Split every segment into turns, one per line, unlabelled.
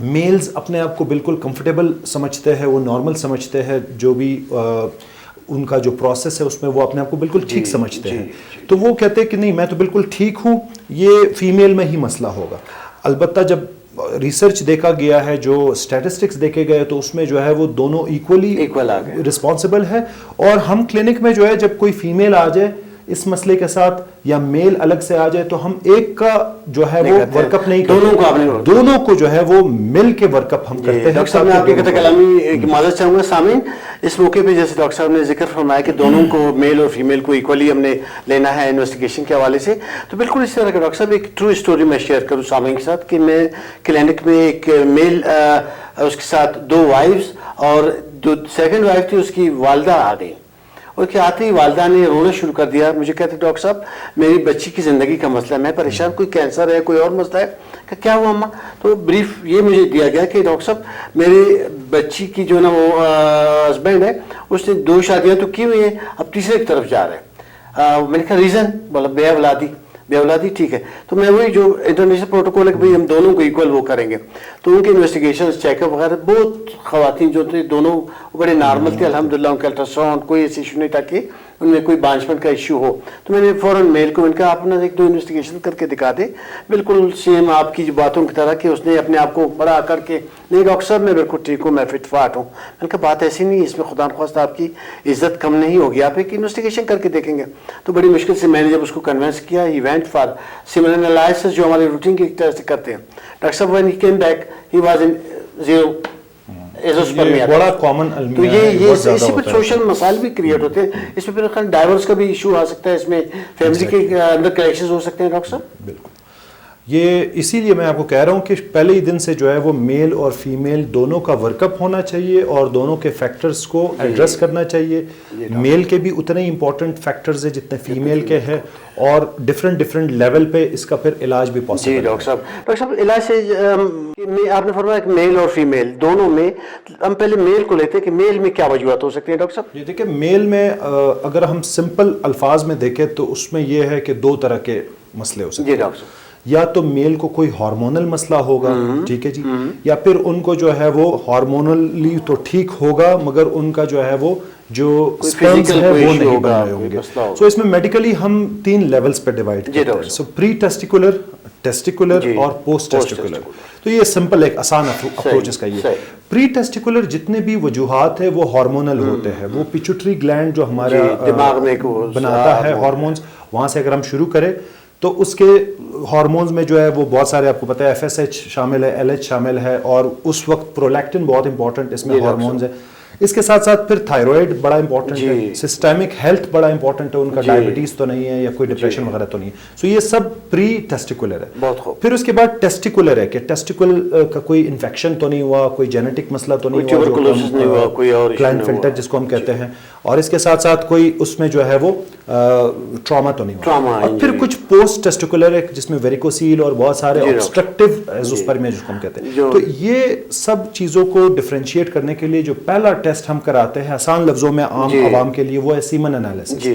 Meals اپنے آپ کو بالکل کمفرٹیبل سمجھتے ہیں, وہ نارمل سمجھتے ہیں, جو بھی ان کا جو پروسیس ہے اس میں وہ اپنے آپ کو بالکل ٹھیک سمجھتے ہیں. تو وہ کہتے ہیں کہ نہیں, میں تو بالکل ٹھیک ہوں, یہ فیمیل میں ہی مسئلہ ہوگا. البتہ جب ریسرچ دیکھا گیا ہے, جو اسٹیٹسٹکس دیکھے گئے, تو اس میں جو ہے وہ دونوں ایکولی رسپانسبل ہے. اور ہم کلینک میں جو ہے جب کوئی فیمیل آ جائے اس مسئلے کے ساتھ یا میل الگ سے آ جائے, تو ہم ایک کا جو ہے وہ ورک اپ نہیں کرتے, دونوں کو جو ہے وہ مل کے ورک اپ ہم کرتے ہیں.
ڈاکٹر صاحب میں آپ کی قطع کلامی کی معذرت چاہوں گا. سامعین, اس موقع پہ جیسے ڈاکٹر صاحب نے ذکر فرمایا کہ دونوں کو, میل اور فیمیل کو ایکولی ہم نے لینا ہے انویسٹیگیشن کے حوالے سے, تو بالکل اس طرح کا ڈاکٹر صاحب ایک ٹرو اسٹوری میں شیئر کروں سامعین کے ساتھ کہ میں کلینک میں ایک میل, اس کے ساتھ 2 وائفز, اور جو سیکنڈ وائف تھی اس کی والدہ آ گئی, اور کہ آتے ہی والدہ نے رونا شروع کر دیا. مجھے کہتے ڈاکٹر صاحب میری بچی کی زندگی کا مسئلہ ہے, میں پریشان, کوئی کینسر ہے, کوئی اور مسئلہ ہے. کہ کیا ہوا اماں؟ تو بریف یہ مجھے دیا گیا کہ ڈاکٹر صاحب میرے بچی کی جو نا وہ ہسبینڈ ہے, اس نے 2 شادیاں تو کی ہوئی ہیں, اب تیسرے کی طرف جا رہے ہیں. میں نے کہا ریزن؟ بولا بے اولادی. ٹھیک ہے, تو میں وہی جو انٹرنیشنل پروٹوکول ہے کہ بھائی ہم دونوں کو ایکول وہ کریں گے. تو ان کے انویسٹیگیشن چیک اپ وغیرہ, بہت خواتین جو تھے دونوں بڑے نارمل تھے الحمدللہ, ان کا الٹرا ساؤنڈ کوئی ایسی ایشو نہیں تھا کہ ان میں کوئی بانجپن کا ایشو ہو. تو میں نے فوراً میل کو ان کا آپ نے 1-2 انویسٹیگیشن کر کے دکھا دے, بالکل سیم آپ کی جو باتوں کی طرح کہ اس نے اپنے آپ کو بڑا کر کے, نہیں ڈاکٹر صاحب میں بالکل ٹھیک ہوں, میں فٹ فاٹ ہوں. میں نے کہا بات ایسی نہیں, اس میں خدا نخواست آپ کی عزت کم نہیں ہوگی, آپ ایک انویسٹیگیشن کر کے دیکھیں گے. تو بڑی مشکل سے میں نے جب اس کو کنونس کیا, ہی وینٹ فار سیمنل انالائسس جو ہمارے روٹین کی طرح سے کرتے ہیں. ڈاکٹر صاحب when he came back he was in 0.
بڑا کامن
تو یہ اسی پر سوشل مسائل بھی کریٹ ہوتے ہیں, اس میں پھر ڈائیورس کا بھی ایشو آ سکتا ہے, اس میں فیملی کے اندر کلیکشنز ہو سکتے ہیں ڈاکٹر صاحب.
بالکل, یہ اسی لیے میں آپ کو کہہ رہا ہوں کہ پہلے ہی دن سے جو ہے وہ میل اور فیمیل دونوں کا ورک اپ ہونا چاہیے, اور دونوں کے فیکٹرز کو ایڈریس کرنا چاہیے. میل کے بھی اتنے ہی امپورٹنٹ فیکٹرز ہیں جتنے فیمیل کے ہیں, اور ڈفرینٹ لیول پہ اس کا پھر علاج بھی پاسبل ہے.
جی ڈاکٹر صاحب علاج سے آپ نے فرمایا کہ میل اور فیمیل دونوں میں, ہم پہلے میل کو لیتے ہیں کہ میل میں کیا وجوہات ہو سکتی ہیں ڈاکٹر صاحب؟
یہ دیکھیں, میل میں اگر ہم سمپل الفاظ میں دیکھیں تو اس میں یہ ہے کہ 2 طرح کے مسئلے ہو سکتے ہیں.
جی ڈاکٹر صاحب,
یا تو میل کو کوئی ہارمونل مسئلہ ہوگا, ٹھیک ہے جی, یا پھر ان کو جو ہے وہ ہارمونلی تو ٹھیک ہوگا مگر ان کا جو ہے وہ جو سپرمز ہے وہ نہیں بن رہے ہوں گے. سو اس میں میڈیکلی ہم 3 لیولز پہ ڈیوائڈ کرتے ہیں. سو پری ٹیسٹیکولر, ٹیسٹیکولر اور پوسٹ ٹیسٹیکولر. تو یہ سمپل ایک آسان اپروچ اس کا یہ. پری ٹیسٹیکولر جتنے بھی وجوہات ہیں وہ ہارمونل ہوتے ہیں, وہ پیچوٹری گلینڈ جو ہمارا
دماغ میں
بناتا ہے ہارمونز, وہاں سے اگر ہم شروع کریں تو اس کے ہارمونز میں جو ہے وہ بہت سارے آپ کو پتہ ہے, FSH شامل ہے, LH شامل ہے, اور اس وقت پرولیکٹن بہت امپورٹنٹ اس میں ہارمونز ہے. اس کے ساتھ ساتھ پھر تھائرائڈ بڑا امپورٹنٹ ہے, سسٹمک ہیلتھ بڑا امپورٹنٹ ہے, ان کا ڈائبٹیز تو نہیں ہے یا کوئی ڈپریشن وغیرہ تو نہیں ہے. سو یہ سب پری ٹیسٹیکولر ہے. پھر اس کے بعد ٹیسٹیکولر ہے کہ ٹیسٹیکل کا کوئی انفیکشن تو نہیں ہوا, کوئی جینیٹک مسئلہ تو نہیں ہوا, کلائن فلٹر جس کو ہم کہتے ہیں, اور اس کے ساتھ ساتھ کوئی اس میں جو ہے وہ ٹراما تو نہیں ہوا. اور پھر کچھ پوسٹ ٹیسٹیکولر ہے جس میں ویریکوسیل اور بہت سارے obstructive ایزوسپرمیا جس کو ہم کہتے ہیں. تو یہ سب چیزوں کو ڈفرینشیٹ کرنے کے لیے جو پہلا ٹیسٹ ہم کراتے ہیں آسان لفظوں میں عام عوام کے لیے, وہ ہے سیمن انالیسس.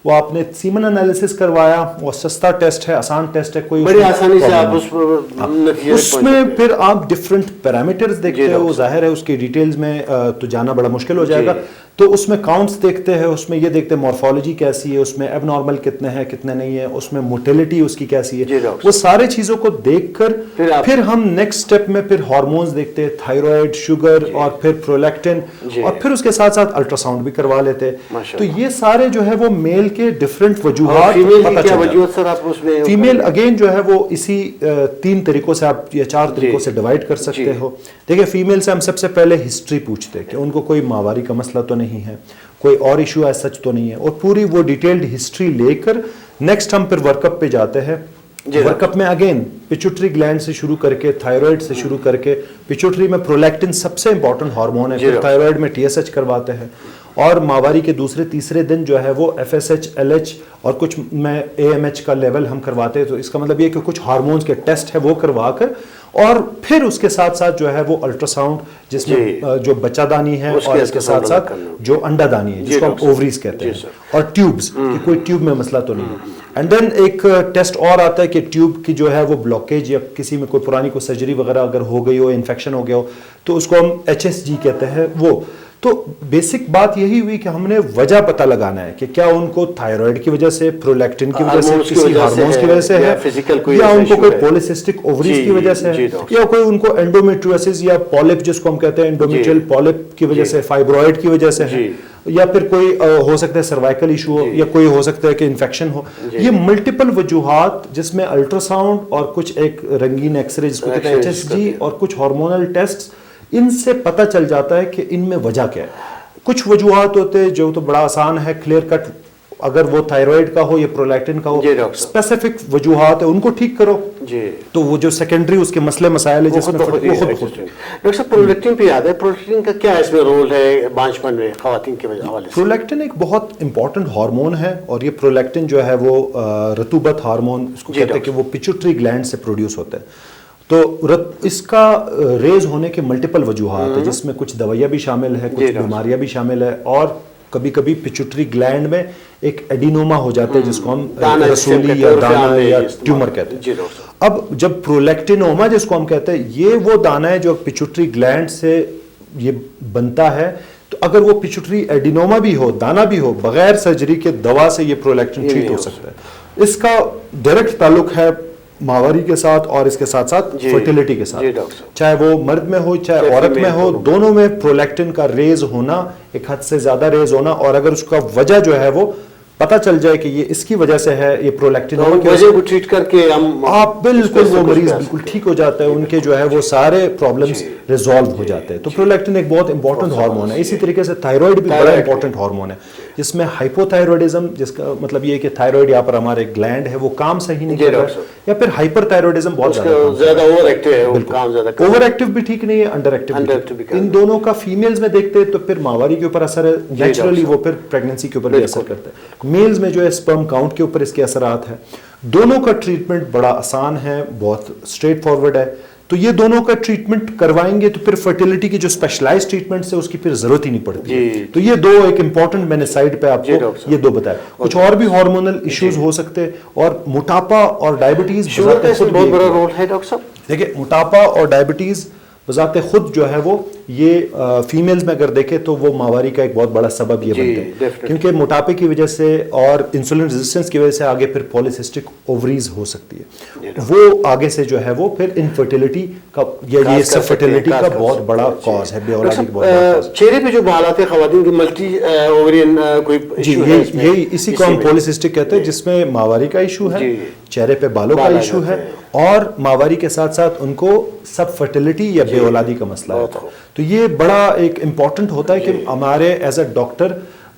وہ آپ نے سیمن انالیسس کروایا, وہ سستا ٹیسٹ ہے, آسان ٹیسٹ ہے, کوئی
بڑی آسانی سے آپ
اس میں پھر آپ ڈفرینٹ پیرامیٹرز دیکھتے ہو. ظاہر ہے اس کی ڈیٹیلز میں تو جانا بڑا مشکل ہو جائے گا. تو اس میں کاؤنٹس دیکھتے ہیں, اس میں یہ دیکھتے ہیں مورفالوجی کیسی ہے, اس میں ایب نارمل کتنے ہیں کتنے نہیں ہے, اس میں موٹیلٹی اس کی کیسی ہے. وہ سارے چیزوں کو دیکھ کر پھر ہم نیکسٹ سٹیپ میں پھر ہارمونز دیکھتے ہیں, تھائرائڈ, شوگر, اور پھر پرولیکٹن, اور پھر اس کے ساتھ ساتھ الٹرا ساؤنڈ بھی کروا لیتے. تو یہ سارے جو ہے وہ میل کے ڈفرینٹ وجوہات پتہ چل جاتے ہیں. فیمیل اگین جو ہے وہ اسی 3 طریقوں سے آپ یا 4 طریقوں سے ڈیوائڈ کر سکتے ہو. دیکھیں فیمیل سے ہم سب سے پہلے ہسٹری پوچھتے ہیں کہ ان کو کوئی ماہواری کا مسئلہ تو نہیں ہے, کوئی اور ایشو ہے سچ تو نہیں ہے, اور پوری وہ ڈیٹیلڈ ہسٹری لے کر نیکسٹ ہم پھر ورک اپ پہ جاتے ہیں. ورک اپ میں اگین پیچوٹری گلینڈ سے شروع کر کے, تھائرائڈ سے شروع کر کے, پیچوٹری میں پرولیکٹن سب سے امپورٹنٹ ہارمون ہے, پھر تھائرائڈ میں TSH کرواتے ہیں, اور ماہواری کے دوسرے تیسرے دن جو ہے وہ FSH, LH اور کچھ میں AMH کا لیول ہم کرواتے ہیں. تو اس کا مطلب یہ کہ کچھ ہارمونز کے ٹیسٹ ہے وہ کروا کر, اور پھر اس کے ساتھ ساتھ جو ہے وہ الٹرا ساؤنڈ جس میں جو بچہ دانی ہے, اور اس کے ساتھ ساتھ جو انڈا دانی ہے جس کو ہم اووریز کہتے ہیں, اور ٹیوبز کہ کوئی ٹیوب میں مسئلہ تو نہیں ہے. اینڈ دین ایک ٹیسٹ اور آتا ہے کہ ٹیوب کی جو ہے وہ بلاکیج یا کسی میں کوئی پرانی کوئی سرجری وغیرہ اگر ہو گئی ہو, انفیکشن ہو گیا ہو, تو اس کو ہم HSG کہتے ہیں. وہ تو بیسک بات یہی ہوئی کہ ہم نے وجہ پتہ لگانا ہے کہ کیا ان کو تھائرائیڈ کی وجہ سے, پرولیکٹن کی وجہ سے, کسی ہارمونز کی وجہ سے ہے, یا ان کو کوئی پولیسسٹک اووریز کی وجہ سے ہے, یا کوئی ان کو انڈومیٹریوسس یا پولپ جس کو ہم کہتے ہیں انڈومیٹریل پولپ کی وجہ سے, فائبرائڈ کی وجہ سے ہے, یا پھر کوئی ہو سکتا ہے سروائیکل ایشو ہو, یا کوئی ہو سکتا ہے کہ انفیکشن ہو. یہ ملٹیپل وجوہات جس میں الٹرا ساؤنڈ اور کچھ ایک رنگین ایکس رے جس کو کہتے ہیں HSG اور کچھ ہارمونل ٹیسٹ, ان سے پتہ چل جاتا ہے کہ ان میں وجہ کیا ہے. کچھ وجوہات ہوتے ہیں جو تو بڑا آسان ہے, کلیئر کٹ, اگر وہ تھائرائیڈ کا ہو یا پرولیکٹن کا ہو, اسپیسیفک وجوہات ہیں ان کو ٹھیک کرو, تو وہ جو سیکنڈری اس کے مسئلے مسائل ہیں جس میں
خود. ڈاکٹر صاحب پرولیکٹن پہ یاد ہے, پرولیکٹن کا کیا اس میں رول ہے بانجپن میں خواتین کے حوالے سے؟
پرولیکٹن ایک بہت امپورٹنٹ ہارمون ہے, اور یہ پرولیکٹن جو ہے وہ رطوبت ہارمون اس کو کہتے ہیں کہ وہ پیچوٹری گلینڈ سے پروڈیوس ہوتا ہے. تو اس کا ریز ہونے کے ملٹیپل وجوہات ہیں جس میں کچھ دوائیاں بھی شامل ہے, کچھ بیماریاں بھی شامل ہے, اور کبھی کبھی پیچوٹری گلینڈ میں ایک ایڈینوما ہو جاتا ہے جس کو ہم رسولی یا دانہ یا ٹیومر کہتے ہیں. اب جب پرولیکٹینوما جس کو ہم کہتے ہیں, یہ وہ دانہ ہے جو پیچوٹری گلینڈ سے یہ بنتا ہے. تو اگر وہ پیچوٹری ایڈینوما بھی ہو, دانہ بھی ہو, بغیر سرجری کے دوا سے یہ پرولیکٹن ٹریٹ ہو سکتا ہے. اس کا ڈائریکٹ تعلق ہے ماوری کے ساتھ اور اس کے ساتھ ساتھ فرٹیلیٹی کے ساتھ, چاہے وہ مرد میں ہو چاہے عورت میں ہو, دونوں میں پرولیکٹن کا ریز ہونا, ایک حد سے زیادہ ریز ہونا, اور اگر اس کا وجہ جو ہے وہ پتہ چل جائے کہ یہ اس کی وجہ سے ہے, یہ پرولیکٹن
وجہ کو ٹریٹ کر کے ہم
آپ بالکل وہ مریض بالکل ٹھیک ہو جاتا ہے, ان کے جو ہے وہ سارے پرابلمز ریزالو ہو جاتے ہیں. تو پرولیکٹن ایک بہت امپورٹنٹ ہارمون ہے. اسی طریقے سے تھائرائڈ بھی بڑا امپورٹنٹ ہارمون ہے, جس میں ہائپوتھائرائڈزم, جس کا مطلب یہ کہ تھائرائڈ یہاں پر ہمارے گلینڈ ہے وہ کام صحیح نہیں کر رہا ہے, یا پھر ہائپر تھائرائڈزم بہت
زیادہ اوور ایکٹیو ہے,
اوور ایکٹیو بھی ٹھیک نہیں ہے, انڈر ایکٹیو بھی. ان دونوں کا فیمیلز میں دیکھتے ہیں تو پھر ماوری کے اوپر اثر ہے, نیچرلی وہ پھر پریگننسی کے اوپر بھی اثر کرتا ہے. میلز میں جو ہے سپرم کاؤنٹ کے اوپر اس کے اثرات ہیں. دونوں کا ٹریٹمنٹ بڑا آسان ہے, بہت اسٹریٹ فارورڈ ہے. تو یہ دونوں کا ٹریٹمنٹ کروائیں گے تو پھر فرٹیلیٹی کی جو اسپیشلائز ٹریٹمنٹ ہے اس کی پھر ضرورت ہی نہیں پڑتی. تو یہ دو ایک امپورٹنٹ میں نے سائڈ پہ آپ کو یہ دو بتایا. کچھ اور بھی ہارمونل ایشوز ہو سکتے ہیں, اور موٹاپا اور ڈائبٹیز
بہت بڑا رول ہے. ڈاکٹر صاحب
دیکھیں, موٹاپا اور ڈائبٹیز بذات خود جو ہے وہ یہ فیمیلز میں اگر دیکھیں تو وہ ماواری کا ایک بہت بڑا سبب یہ بنتے ہیں, کیونکہ موٹاپے کی وجہ سے اور انسولین ریزسٹنس کی وجہ سے آگے پھر پولیسسٹک اووریز ہو سکتی ہے. وہ آگے سے جو ہے وہ پھر انفرٹیلیٹی کا یا یہ سب فرٹیلیٹی کا بہت بڑا کاز ہے, بے اولادی کا بہت بڑا کاز.
چہرے پہ جو بالات ہیں خواتین کی ملٹی اوورین کوئی ایشو ہے,
یہی اسی کو ہم پولیسسٹک کہتے ہیں, جس میں ماواری کا ایشو ہے, چہرے پہ بالوں کا ایشو ہے, اور ماواری کے ساتھ ساتھ ان کو سب فرٹیلیٹی یا بے اولادی کا مسئلہ ہے. تو یہ بڑا ایک امپورٹنٹ ہوتا ہے کہ ہمارے ایز اے ڈاکٹر,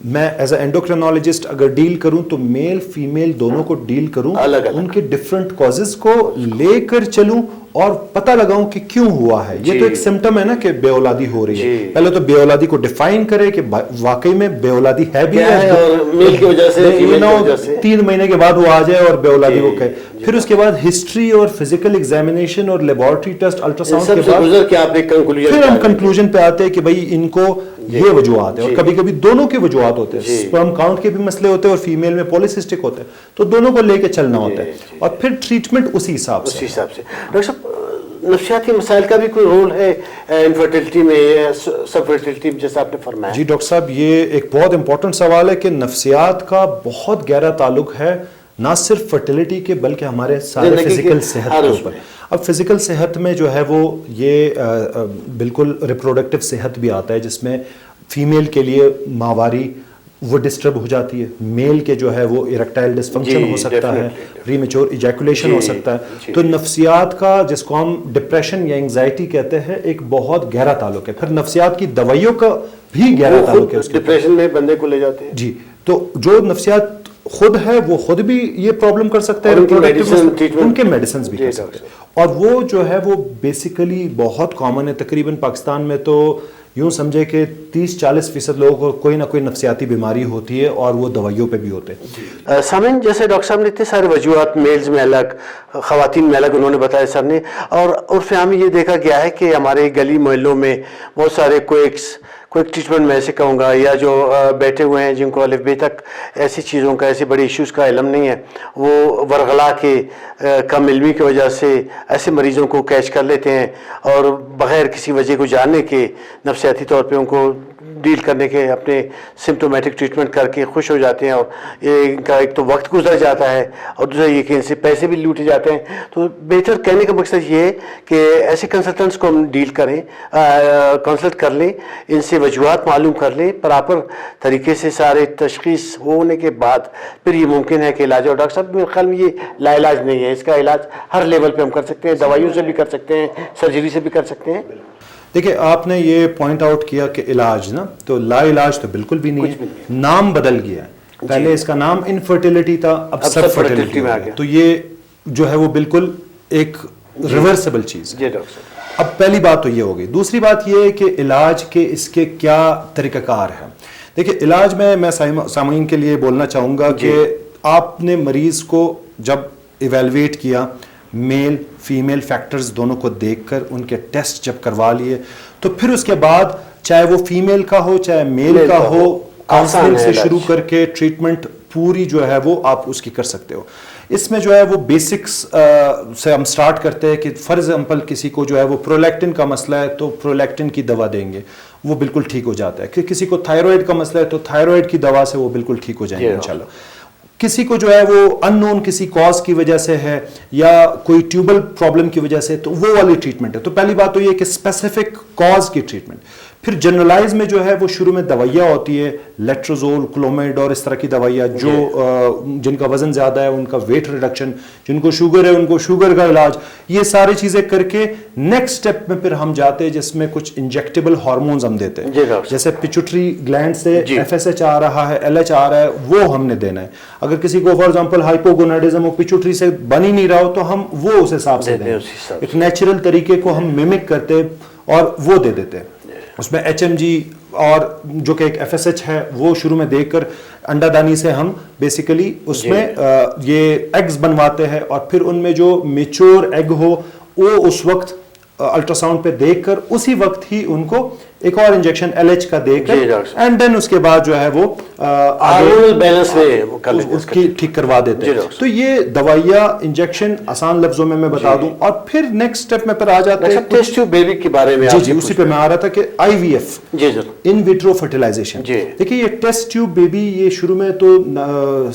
میں ایز اے اینڈوکرینالوجسٹ اگر ڈیل کروں تو میل فیمیل دونوں کو ڈیل کروں, ان کے ڈفرنٹ کازز کو لے کر چلوں اور پتہ لگاؤں کہ کیوں ہوا ہے. یہ تو ایک سمٹم ہے نا کہ بے اولادی ہو رہی ہے. پہلے تو بے اولادی کو ڈیفائن کرے کہ واقعی میں بے اولادی ہے بھی ہے,
اور میل کی وجہ سے, فیمیل کی وجہ سے
3 مہینے کے بعد وہ آ جائے اور بے اولادی وہ کہے. پھر اس کے بعد ہسٹری اور فزیکل ایگزامینیشن اور لیبارٹری ٹیسٹ, الٹرا ساؤنڈ کے بعد پھر ہم کنکلوژن پہ آتے ہیں کہ بھائی ان کو یہ وجوہات ہیں, اور کبھی کبھی دونوں کے وجوہات ہوتے ہیں, سپرم کاؤنٹ کے بھی مسئلے ہوتے ہیں اور فیمیل میں پولیسسٹک ہوتے ہیں, تو دونوں کو لے کے چلنا ہوتا ہے, اور پھر ٹریٹمنٹ اسی حساب سے.
ڈاکٹر صاحب نفسیاتی مسائل کا بھی کوئی رول ہے انفرٹیلٹی میں, سب فرٹیلٹی جیسا آپ نے فرمایا؟
جی ڈاکٹر صاحب, یہ ایک بہت امپورٹنٹ سوال ہے کہ نفسیات کا بہت گہرا تعلق ہے نہ صرف فرٹیلیٹی کے بلکہ ہمارے سارے فزیکل صحت کے اوپر. اب فزیکل صحت میں جو ہے وہ یہ بالکل ریپروڈکٹیو صحت بھی آتا ہے, جس میں فیمیل کے لیے ماواری وہ ڈسٹرب ہو جاتی ہے, میل کے جو ہے وہ اریکٹائل ڈسفنکشن ہو سکتا ہے, پری میچور ایجیکولیشن ہو سکتا ہے. تو نفسیات کا, جس کو ہم ڈپریشن یا انگزائٹی کہتے ہیں, ایک بہت گہرا تعلق ہے. پھر نفسیات کی دوائیوں کا بھی گہرا تعلق ہے,
ڈپریشن میں بندے کو لے جاتے ہیں.
جی, تو جو نفسیات خود ہے وہ خود بھی یہ پرابلم کر سکتا ہے, ان کے میڈیسنز بھی کر سکتے ہیں, اور وہ جو ہے وہ بیسیکلی بہت کامن ہے. تقریباً پاکستان میں تو یوں سمجھے کہ 30-40% لوگوں کو کوئی نہ کوئی نفسیاتی بیماری ہوتی ہے, اور وہ دوائیوں پہ بھی ہوتے ہیں.
سامعین, جیسے ڈاکٹر صاحب نے اتنے سارے وجوہات, میلز میں الگ, خواتین میں الگ, انہوں نے بتایا سر نے, اور عرف عام یہ دیکھا گیا ہے کہ ہمارے گلی محلوں میں بہت سارے کویکس, کوئی ٹریٹمنٹ میں ایسے کہوں گا، یا جو بیٹھے ہوئے ہیں جن کو الف بے تک ایسی چیزوں کا، ایسی بڑی ایشوز کا علم نہیں ہے، وہ ورغلا کے کم علمی کی وجہ سے ایسے مریضوں کو کیچ کر لیتے ہیں اور بغیر کسی وجہ کو جاننے کے نفسیاتی طور پہ ان کو ڈیل کرنے کے اپنے سمٹومیٹک ٹریٹمنٹ کر کے خوش ہو جاتے ہیں، اور یہ ان کا ایک تو وقت گزر جاتا ہے اور دوسرا یہ کہ ان سے پیسے بھی لوٹے جاتے ہیں. تو بہتر کہنے کا مقصد یہ ہے کہ ایسے کنسلٹنٹس کو ہم ڈیل کریں، کنسلٹ کر لیں، ان سے وجوہات معلوم کر لیں، پراپر طریقے سے سارے تشخیص ہونے کے بعد پھر یہ ممکن ہے کہ علاج. اور ڈاکٹر صاحب میرے خیال میں یہ لا علاج نہیں ہے، اس کا علاج ہر لیول پہ ہم کر سکتے ہیں، دوائیوں سے بھی کر سکتے ہیں، سرجری سے بھی کر سکتے ہیں.
دیکھیں آپ نے یہ پوائنٹ آؤٹ کیا کہ علاج نا، تو لا علاج تو بالکل بھی نہیں ہے، نام بدل گیا ہے. پہلے اس کا نام انفرٹیلٹی تھا، اب سب فرٹیلٹی میں آ گیا. تو یہ جو ہے وہ بالکل ایک ریورسبل چیز ہے. اب پہلی بات تو یہ ہوگی. دوسری بات یہ ہے کہ علاج کے اس کے کیا طریقہ کار ہے. دیکھیں علاج میں سامعین کے لیے بولنا چاہوں گا کہ آپ نے مریض کو جب ایویلویٹ کیا، میل فیمیل فیکٹرز دونوں کو دیکھ کر ان کے ٹیسٹ جب کروا لیے، تو پھر اس کے بعد چاہے وہ فیمیل کا ہو چاہے میل کا ہو، کاؤنسلنگ سے شروع کر کے ٹریٹمنٹ پوری جو ہے وہ آپ اس کی کر سکتے ہو. اس میں جو ہے وہ بیسکس سے ہم سٹارٹ کرتے ہیں کہ فرض ایگزامپل کسی کو جو ہے وہ پرولیکٹن کا مسئلہ ہے تو پرولیکٹن کی دوا دیں گے، وہ بالکل ٹھیک ہو جاتا ہے. کہ کسی کو تھائرائڈ کا مسئلہ ہے تو تھائرائڈ کی دوا سے وہ بالکل ٹھیک ہو جائیں گے انشاءاللہ. کسی کو جو ہے وہ ان نون کسی کاز کی وجہ سے ہے یا کوئی ٹیوبل پرابلم کی وجہ سے، تو وہ والی ٹریٹمنٹ ہے. تو پہلی بات تو یہ کہ اسپیسیفک کاز کی ٹریٹمنٹ. پھر جنرلائز میں جو ہے وہ شروع میں دوائیاں ہوتی ہے، لیٹروزول، کلومیڈ اور اس طرح کی دوائیاں جو جن کا وزن زیادہ ہے ان کا ویٹ ریڈکشن، جن کو شوگر ہے ان کو شوگر کا علاج، یہ ساری چیزیں کر کے نیکسٹ سٹیپ میں پھر ہم جاتے ہیں جس میں کچھ انجیکٹیبل ہارمونز ہم دیتے ہیں. جیسے پچوٹری گلینڈ سے ایف ایس ایچ آ رہا ہے، ایل ایچ آ رہا ہے، وہ ہم نے دینا ہے. اگر کسی کو فار ایگزامپل ہائپوگوناڈزم ہو، پچوٹری سے بن ہی نہیں رہا ہو، تو ہم وہ اس حساب سے دیں. ایک نیچرل طریقے کو ہم میمک کرتے اور وہ دے دیتے ہیں. اس میں ایچ ایم جی اور جو کہ ایک ایف ایس ایچ ہے وہ شروع میں دیکھ کر انڈا دانی سے ہم بیسیکلی اس میں یہ ایگز بنواتے ہیں، اور پھر ان میں جو میچور ایگ ہو وہ اس وقت الٹرا ساؤنڈ پہ دیکھ کر اسی وقت ہی ان کو ایک اور انجیکشن ایل ایچ کا دے کر اینڈ دین اس کے بعد جو ہے وہ اس کی ٹھیک کروا دیتے ہیں. تو یہ دوائیاں انجیکشن آسان لفظوں میں بتا دوں. اور پھر نیکسٹ سٹیپ میں پھر آ جاتے ہیں
ٹیسٹ ٹیوب بیبی کے بارے میں.
جی اسی پہ میں آ رہا تھا کہ آئی وی ایف، ان ویٹرو فرٹیلائزیشن. دیکھیے یہ ٹیسٹ ٹیوب بیبی یہ شروع میں تو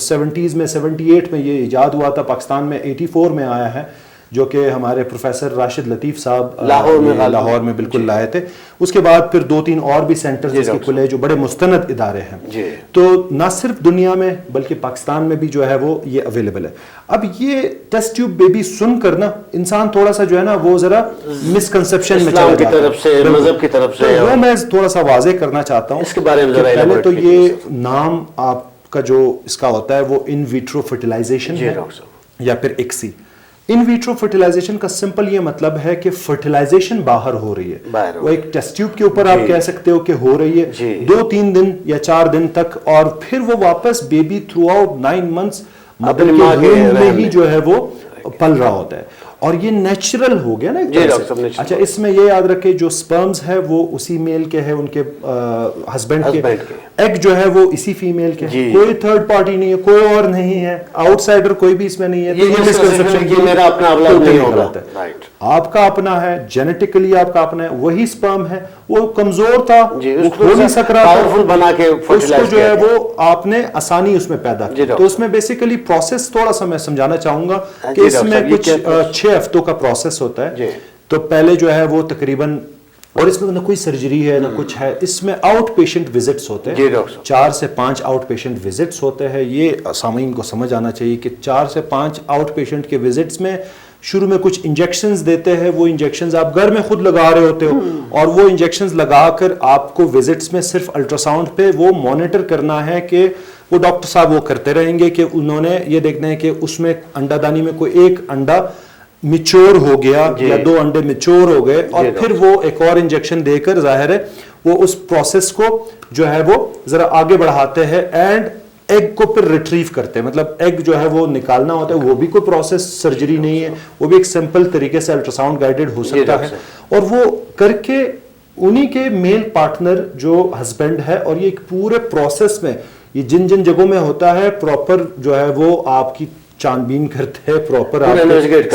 70s میں 78 میں یہ ایجاد ہوا تھا، پاکستان میں 84 میں آیا ہے، جو کہ ہمارے پروفیسر راشد لطیف صاحب لاہور میں بالکل لائے تھے. اس کے بعد پھر 2-3 اور بھی سینٹرز جس کے کھلے جو بڑے مستند ادارے ہیں. تو نہ صرف دنیا میں بلکہ پاکستان میں بھی جو ہے وہ یہ اویلیبل ہے. اب یہ ٹیسٹ ٹیوب بیبی سن کر نا انسان تھوڑا سا جو ہے نا وہ ذرا مسکنسپشن میں چلا جاتا ہے،
مذہب کی طرف سے.
وہ میں تھوڑا سا واضح کرنا چاہتا ہوں
اس کے بارے میں.
پہلے تو یہ نام آپ کا جو اس کا ہوتا ہے وہ ان ویٹرو فرٹیلائزیشن ہے یا پھر ایکسی. ان ویٹرو فرٹیلائزیشن کا سمپل یہ مطلب ہے کہ فرٹیلائزیشن باہر ہو رہی ہے. وہ ایک ٹیسٹ ٹیوب کے اوپر آپ کہہ سکتے ہو کہ ہو رہی ہے 2-3 دن یا 4 دن تک، اور پھر وہ واپس baby through out 9 months mother کے وomb میں ہی جو ہے وہ پل رہا ہوتا ہے. اور یہ نیچرل ہو گیا نا ایک طرح سے. اچھا اس میں یہ یاد رکھے جو سپرمز ہے وہ اسی میل کے ہے، ان کے ہسبینڈ کے. ایگ جو ہے وہ اسی فیمیل کے، کوئی تھرڈ پارٹی نہیں ہے، کوئی اور نہیں ہے، آؤٹ سائڈر کوئی بھی اس میں نہیں ہے. تو یہ مسکنسپشن
میرا اپنا نہیں ہوگا،
آپ کا اپنا ہے، جینیٹیکلی آپ کا اپنا ہے. وہی سپرم ہے، وہ کمزور تھا، وہ ہو نہیں سک رہا تھا، اس کو جو ہے وہ آپ نے آسانی اس میں پیدا کی. تو اس میں بیسیکلی پروسیس تھوڑا سا میں سمجھانا چاہوں گا کہ اس میں کچھ 6 ہفتوں کا پروسیس ہوتا ہے. تو پہلے جو ہے وہ تقریباً، اور اس میں نہ کوئی سرجری ہے نہ کچھ ہے، اس میں آؤٹ پیشنٹ وزٹس ہوتے ہیں. 4 سے 5 آؤٹ پیشنٹ وزٹس ہوتے ہیں. یہ سامعین کو سمجھ آنا چاہیے کہ 4 سے 5 آؤٹ پیشنٹ کے وزٹس میں شروع میں کچھ انجیکشنز دیتے ہیں. وہ انجیکشنز آپ گھر میں خود لگا رہے ہوتے ہو، اور وہ انجیکشنز لگا کر آپ کو وزٹس میں صرف الٹرا ساؤنڈ پہ وہ مانیٹر کرنا ہے کہ وہ ڈاکٹر صاحب وہ کرتے رہیں گے کہ انہوں نے یہ دیکھنا ہے کہ اس میں انڈا دانی میں کوئی ایک انڈا میچور ہو گیا یا 2 انڈے میچور ہو گئے، اور پھر وہ ایک اور انجیکشن دے کر ظاہر ہے وہ اس پروسیس کو جو ہے وہ ذرا آگے بڑھاتے ہیں اینڈ ایگ کو پھر ریٹریو کرتے ہیں. مطلب ایگ جو ہے وہ نکالنا ہوتا ہے، وہ بھی کوئی پروسیس سرجری نہیں ہے، وہ بھی ایک سمپل طریقے سے الٹرا ساؤنڈ گائیڈڈ ہو سکتا ہے. اور وہ کر کے انہی کے میل پارٹنر جو ہسبینڈ ہے, اور یہ ایک پورے پروسیس میں یہ جن جن جگہوں میں ہوتا ہے پراپر جو ہے وہ آپ کی چاند بین کرتے ہیں, پراپر آپ سارے انویسٹیگیٹ,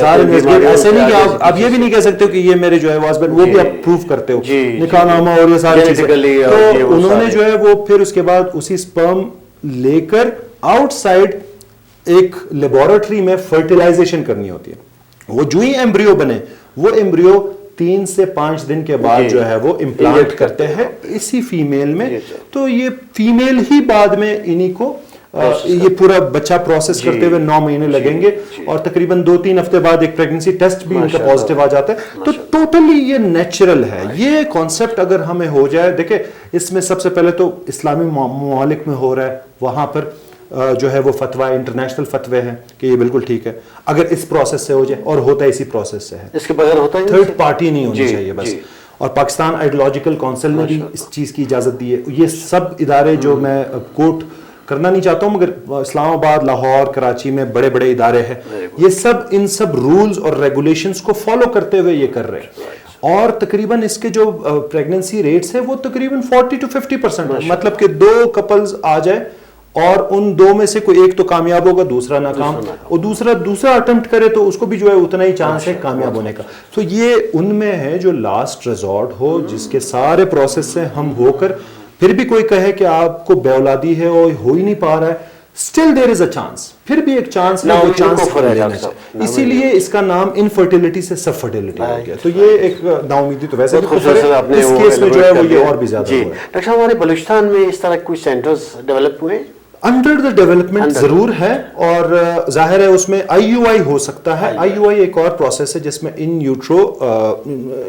ایسے نہیں کہ آپ یہ بھی نہیں کہہ سکتے کہ یہ میرے جو ہے ہسبینڈ, وہ بھی آپ پروف کرتے ہو نکاح نامہ اور یہ ساری چیزیں. تو انہوں نے جو ہے وہ پھر اس کے بعد اسی سپرم لے کر آؤٹ سائڈ ایک لیبورٹری میں فرٹیلائزیشن کرنی ہوتی ہے. وہ جو ہی ایمبریو بنے وہ ایمبریو 3 سے 5 دن کے بعد جو ہے وہ امپلانٹ کرتے ہیں اسی فیمیل میں. تو یہ فیمیل ہی بعد میں انہی کو یہ پورا بچہ پروسیس کرتے ہوئے 9 مہینے لگیں گے, اور تقریباً 2-3 ہفتے بعد ایک پریگننسی ٹیسٹ بھی ان کا پازیٹیو آ جاتا ہے. تو ٹوٹلی یہ نیچرل ہے. یہ کانسیپٹ اگر ہمیں ہو جائے, دیکھیں اس میں سب سے پہلے تو اسلامی ممالک میں ہو رہا ہے, وہاں پر جو ہے وہ فتویٰ انٹرنیشنل فتوے ہیں کہ یہ بالکل ٹھیک ہے اگر اس پروسیس سے ہو جائے, اور ہوتا ہے اسی پروسیس سے ہے,
اس کے بغیر ہوتا ہے,
تھرڈ پارٹی نہیں ہونی چاہیے بس. اور پاکستان آئیڈیالوجیکل کونسل نے بھی اس چیز کی اجازت دی ہے. یہ سب ادارے جو میں کوٹ کرنا نہیں چاہتا ہوں, مگر اسلام آباد, لاہور, کراچی میں بڑے بڑے ادارے ہیں, یہ سب ان سب رولز اور ریگولیشنز کو فالو کرتے ہوئے یہ کر رہے ہیں. اور تقریباً اس کے جو پریگننسی ریٹس ہیں وہ تقریباً 40-50% ہے. مطلب کہ 2 کپلز آ جائے اور ان 2 میں سے کوئی ایک تو کامیاب ہوگا, دوسرا ناکام, اور دوسرا اٹمپٹ کرے تو اس کو بھی جو ہے اتنا ہی چانس ہے کامیاب ہونے کا. تو یہ ان میں ہے جو لاسٹ ریزورٹ ہو, جس کے سارے پروسیس سے ہم ہو کر پھر بھی کوئی کہے کہ آپ کو بے اولادی ہے اور ہو ہی نہیں پا رہا ہے, still there is a chance, پھر بھی ایک چانس ہے, وہ چانس لینا چاہیے. اسی لیے اس کا نام انفرٹیلٹی سے سب فرٹیلٹی ہو گیا. تو یہ ایک ناامیدی تو ویسے بھی اس کیس میں جو ہے وہ یہ اور بھی زیادہ ہوا ہے.
ڈاکٹر صاحب ہمارے بلوچستان میں اس طرح کوئی سینٹرز ڈیولپ ہوئے؟
انڈر دا ڈیولپمنٹ ضرور ہے, اور ظاہر ہے اس میں آئی یو آئی ہو سکتا ہے. آئی یو آئی ایک اور پروسیس ہے جس میں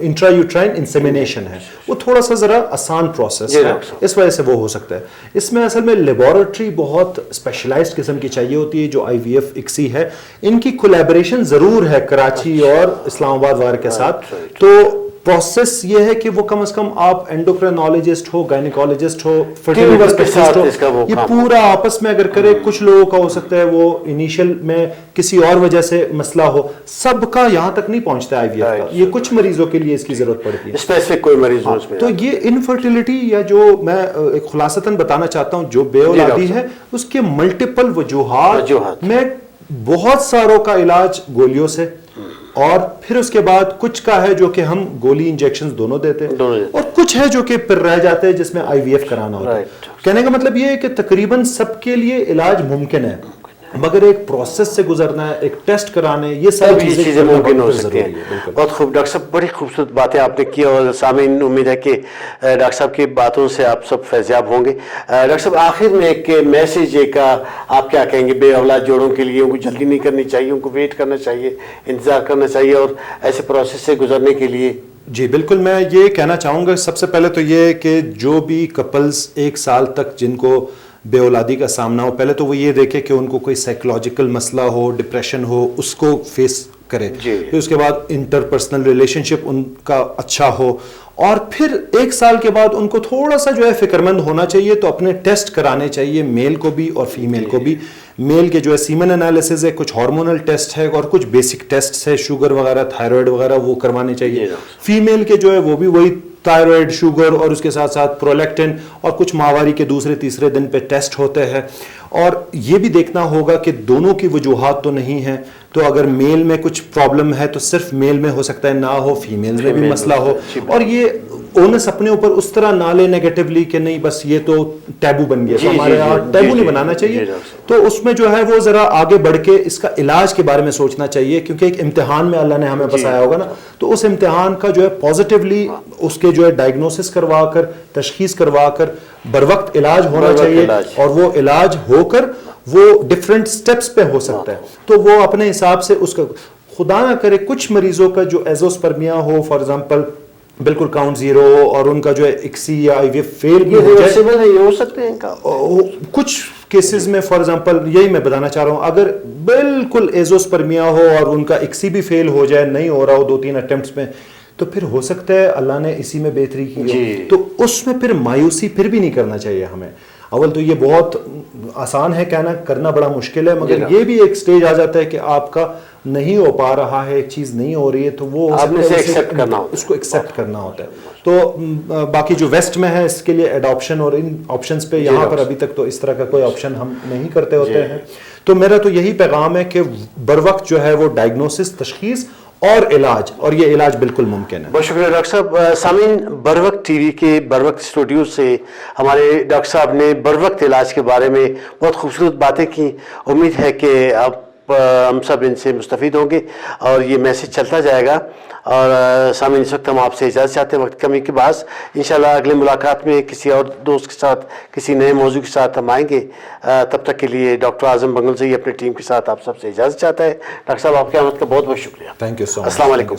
انٹرا یوٹرائن انسیمینیشن ہے, وہ تھوڑا سا ذرا آسان پروسیس ہے, اس وجہ سے وہ ہو سکتا ہے. اس میں اصل میں لیبورٹری بہت اسپیشلائزڈ قسم کی چاہیے ہوتی ہے, جو آئی وی ایف اکسی ہے. ان کی کولیبریشن ضرور ہے کراچی اور اسلام آباد وغیرہ کے ساتھ. تو پروسیس یہ ہے کہ وہ کم از کم آپ اینڈوکرینالوجسٹ ہو, گائنیکالوجسٹ ہو, فرٹیلٹی اسپیشلسٹ ہو, یہ پورا آپس میں اگر کرے. کچھ لوگوں کا ہو سکتا ہے وہ انیشل میں کسی اور وجہ سے مسئلہ ہو, سب کا یہاں تک نہیں پہنچتا آئی وی ایف کا. یہ کچھ مریضوں کے لیے اس کی ضرورت پڑتی ہے,
اسپیسیفک کوئی مریض ہو اس میں.
تو یہ انفرٹیلٹی یا جو میں ایک خلاصتاً بتانا چاہتا ہوں, جو بے اولادی ہے اس کے ملٹیپل وجوہات میں بہت ساروں کا علاج گولیوں سے, اور پھر اس کے بعد کچھ کا ہے جو کہ ہم گولی انجیکشنز دونوں دیتے ہیں, اور کچھ ہے جو کہ پھر رہ جاتے ہیں جس میں آئی وی ایف کرانا ہوتا ہے. کہنے کا مطلب یہ ہے کہ تقریباً سب کے لیے علاج ممکن ہے, مگر ایک پروسیس سے گزرنا ہے, ایک ٹیسٹ کرانے, یہ ساری چیزیں
ممکن ہو سکتی ہیں. بہت خوب ڈاکٹر صاحب, بڑی خوبصورت باتیں آپ نے کی, اور سامعین امید ہے کہ ڈاکٹر صاحب کی باتوں سے آپ سب فیضیاب ہوں گے. ڈاکٹر صاحب آخر میں ایک میسیج ایک آپ کیا کہیں گے بے اولاد جوڑوں کے لیے؟ ان کو جلدی نہیں کرنی چاہیے, ان کو ویٹ کرنا چاہیے, انتظار کرنا چاہیے, اور ایسے پروسیس سے گزرنے کے لیے؟
جی بالکل, میں یہ کہنا چاہوں گا سب سے پہلے تو یہ کہ جو بھی کپلز 1 سال تک جن کو بے اولادی کا سامنا ہو, پہلے تو وہ یہ دیکھے کہ ان کو کوئی سائیکولوجیکل مسئلہ ہو, ڈپریشن ہو, اس کو فیس کرے. پھر اس کے بعد انٹر پرسنل ریلیشن شپ ان کا اچھا ہو, اور پھر 1 سال کے بعد ان کو تھوڑا سا جو ہے فکر مند ہونا چاہیے. تو اپنے ٹیسٹ کرانے چاہیے, میل کو بھی اور فیمیل کو بھی. میل کے جو ہے سیمن انالیسز ہے, کچھ ہارمونل ٹیسٹ ہے, اور کچھ بیسک ٹیسٹ ہے, شوگر وغیرہ, تھائرائڈ وغیرہ, وہ کروانے چاہیے. فیمیل کے جو ہے وہ بھی وہی تھائرائڈ, شوگر, اور اس کے ساتھ ساتھ پرولیکٹن, اور کچھ ماہواری کے 2-3 دن پہ ٹیسٹ ہوتے ہیں. اور یہ بھی دیکھنا ہوگا کہ دونوں کی وجوہات تو نہیں ہیں. تو اگر میل میں کچھ پرابلم ہے تو صرف میل میں ہو سکتا ہے, نہ ہو فیمیل میں بھی مسئلہ ہو. اور یہ اونس اپنے اوپر اس طرح نہ لے نیگیٹیولی کہ نہیں بس یہ تو ٹیبو بن گیا. ہمارے یہاں ٹیبو نہیں بنانا چاہیے. تو اس میں جو ہے وہ ذرا آگے بڑھ کے اس کا علاج کے بارے میں سوچنا چاہیے, کیونکہ ایک امتحان میں اللہ نے ہمیں بسایا ہوگا نا. تو اس امتحان کا جو ہے پازیٹیولی اس کے جو ہے ڈائگنوسس کروا کر, تشخیص کروا کر بر وقت علاج ہونا چاہیے. اور وہ علاج ہو کر وہ ڈفرینٹ سٹیپس پہ ہو سکتا ہے. تو وہ اپنے حساب سے اس کا, خدا نہ کرے کچھ مریضوں کا جو ایزوسپرمیا ہو فار ایگزامپل بالکل کاؤنٹ 0 ہو, اور ان کا جو ہے اکسی یا آئی وی ایف فیل بھی ہو جائے,
یہ ہو سکتے ہیں
کچھ کیسز میں. فار ایگزامپل یہی میں بتانا چاہ رہا ہوں, اگر بالکل ایزوسپرمیا ہو اور ان کا اکسی بھی فیل ہو جائے, نہیں ہو رہا ہو 2-3 اٹیمپٹس میں, تو پھر ہو سکتا ہے اللہ نے اسی میں بہتری کی ہو. تو اس میں پھر مایوسی پھر بھی نہیں کرنا چاہیے ہمیں. اول تو یہ بہت آسان ہے کہنا، کرنا بڑا مشکل ہے، مگر یہ بھی ایک سٹیج آ جاتا ہے کہ آپ کا نہیں ہو پا رہا ہے، ایک چیز نہیں ہو رہی ہے، تو وہ
آپ نے ایکسیپٹ کرنا ہوتا ہے،
اس کو ایکسیپٹ کرنا ہوتا ہے. تو باقی جو ویسٹ میں ہے اس کے لیے ایڈاپشن اور ان آپشنز پہ یہاں پر ابھی تک تو اس طرح کا کوئی آپشن ہم نہیں کرتے ہوتے ہیں. تو میرا تو یہی پیغام ہے کہ بروقت جو ہے وہ ڈائگنوسس، تشخیص اور علاج، اور یہ علاج بالکل ممکن ہے.
بہت شکریہ ڈاکٹر صاحب. سامعین، بروقت ٹی وی کے بروقت اسٹوڈیو سے ہمارے ڈاکٹر صاحب نے بروقت علاج کے بارے میں بہت خوبصورت باتیں کی. امید ہے کہ آپ ہم سب ان سے مستفید ہوں گے اور یہ میسج چلتا جائے گا. اور سامعین، اس وقت ہم آپ سے اجازت چاہتے ہیں وقت کمی کے باعث. انشاءاللہ اگلی ملاقات میں کسی اور دوست کے ساتھ کسی نئے موضوع کے ساتھ ہم آئیں گے. تب تک کے لیے ڈاکٹر اعظم بنگلزئی اپنی ٹیم کے ساتھ آپ سب سے اجازت چاہتا ہے. ڈاکٹر صاحب، آپ کی آمد کا بہت بہت شکریہ.
تھینک یو سو مچ.
السلام علیکم.